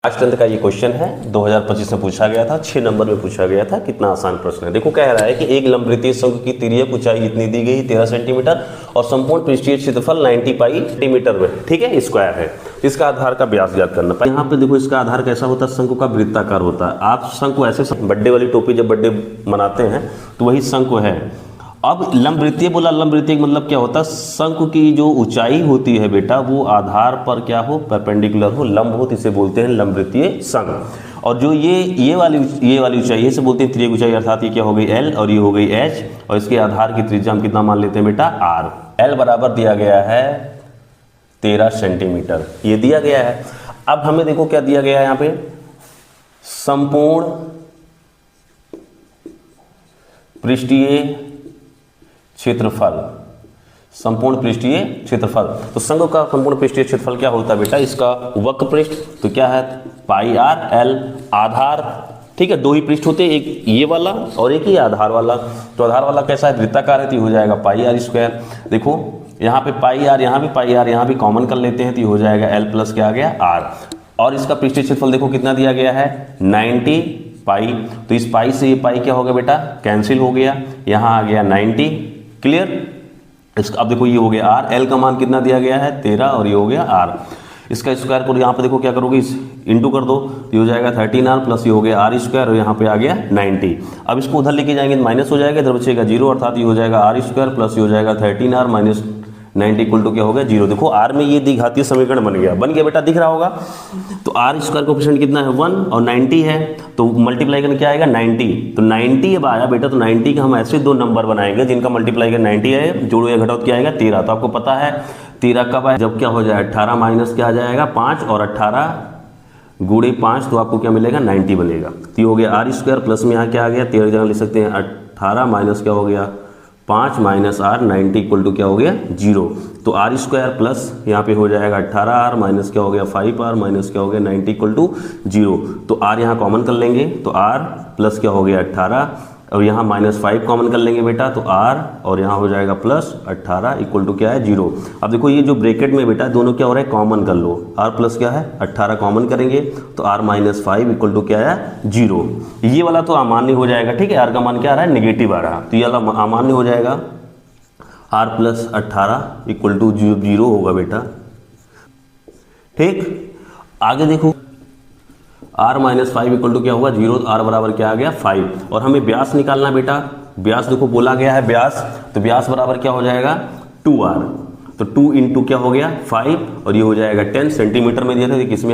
Class 10 का ये question है, 2025 में पूछा गया था, 6 नंबर में पूछा गया था। कितना आसान प्रश्न है। देखो कह रहा है कि एक लंबवृत्तीय शंकु की तिर्यक ऊंचाई इतनी दी गई 13 सेंटीमीटर और संपूर्ण पृष्ठीय क्षेत्रफल 90 पाई सेंटीमीटर में, ठीक है, स्क्वायर है। इसका आधार का व्यास ज्ञात करना। यहाँ पे देखो इसका आधार कैसा होता है, शंकु का वृत्ताकार होता है। आप शंकु ऐसे बर्थडे वाली टोपी जब बर्थडे मनाते हैं तो वही शंकु है। अब लंबवृत्तीय बोला, लंबवृत्तीय मतलब क्या होता है, शंकु की जो ऊंचाई होती है बेटा वो आधार पर क्या हो, परपेंडिकुलर हो, लंब हो, तो इसे बोलते हैं लंबवृत्तीय शंकु। और जो ये वाली ऊंचाई इसे बोलते हैं तिर्यक ऊंचाई, अर्थात ये क्या हो गई L और ये हो गई H, और इसके आधार की त्रिज्या हम कितना मान लेते हैं बेटा R। L बराबर दिया गया है 13 सेंटीमीटर, ये दिया गया है। अब हमें देखो क्या दिया गया है यहाँ पे, संपूर्ण पृष्ठीय क्षेत्रफल, संपूर्ण पृष्ठीय क्षेत्रफल। तो शंकु का संपूर्ण पृष्ठीय क्षेत्रफल क्या होता है बेटा, इसका वक्र पृष्ठ तो क्या है पाई आर एल, आधार, ठीक है, दो ही पृष्ठ होते हैं, एक ये वाला और एक ही आधार वाला। तो आधार वाला कैसा है, वृत्ताकार है, तो हो जाएगा पाई आर स्क्वायर। देखो यहाँ पे पाई आर, यहाँ भी पाई आर, यहाँ भी कॉमन कर लेते हैं तो हो जाएगा एल प्लस क्या आ गया आर। और इसका पृष्ठीय क्षेत्रफल देखो कितना दिया गया है 90 पाई। तो इस पाई से ये पाई क्या हो गया बेटा, कैंसिल हो गया, यहाँ आ गया 90, क्लियर। इसका अब देखो ये हो गया आर, एल का मान कितना दिया गया है 13 और ये हो गया आर। इसका स्क्वायर करो, यहाँ पे देखो क्या करोगे, इस इंटू कर दो, ये हो जाएगा 13R प्लस ये हो गया आर स्क्वायर और यहाँ पे आ गया 90। अब इसको उधर लेके जाएंगे तो माइनस हो जाएगा, इधर बचेगा 0, अर्थात ये हो जाएगा आर स्क्वायर प्लस ये हो जाएगा 13R माइनस 90 इक्वल टू क्या हो गया 0। देखो आर में ये द्विघातीय समीकरण बन गया बेटा, दिख रहा होगा। तो आर स्क्वायर कोएफिशिएंट कितना है 1 और 90 है, तो मल्टीप्लाई करके क्या आएगा 90। तो 90 अब आया बेटा, तो 90 का हम ऐसे दो नंबर बनाएंगे जिनका मल्टीप्लाई कर 90 है, जोड़ो या घटाओ क्या आएगा 13। तो आपको पता है 13 कब आए, जब क्या हो जाए 18 माइनस क्या आ जाएगा 5 और 18 गुणे 5, तो आपको क्या मिलेगा 90 बनेगा। तो ये हो गया आर स्क्वायर प्लस में यहाँ क्या आ गया 13 जगह लिख सकते हैं 18 माइनस क्या हो गया 5 माइनस आर 90 इक्वल टू क्या हो गया 0। तो आर स्क्वायर प्लस यहाँ पे हो जाएगा 18R माइनस क्या हो गया 5R माइनस क्या हो गया 90 इक्वल टू 0। तो आर यहाँ कॉमन कर लेंगे तो आर प्लस क्या हो गया 18 और यहाँ माइनस 5 कॉमन कर लेंगे बेटा, तो आर और यहाँ हो जाएगा प्लस 18 इक्वल टू क्या है 0। अब देखो ये जो ब्रैकेट में बेटा दोनों क्या हो रहा है कॉमन कर लो, आर प्लस क्या है 18 कॉमन करेंगे तो आर माइनस 5 इक्वल टू क्या है 0। ये वाला तो अमान्य हो जाएगा, ठीक है, आर का मान क्या आ रहा है नेगेटिव आ रहा, तो ये वाला अमान्य हो जाएगा, आर प्लस 18 इक्वल टू 0 होगा बेटा, ठीक। आगे देखो आर माइनस 5 इक्वल टू क्या होगा 0, आर बराबर क्या आ गया 5। और हमें व्यास निकालना बेटा, व्यास देखो बोला गया है व्यास, तो व्यास बराबर क्या हो जाएगा 2R। तो 2 इंटू क्या हो गया 5 और ये हो जाएगा 10 सेंटीमीटर में दिया था, किसमें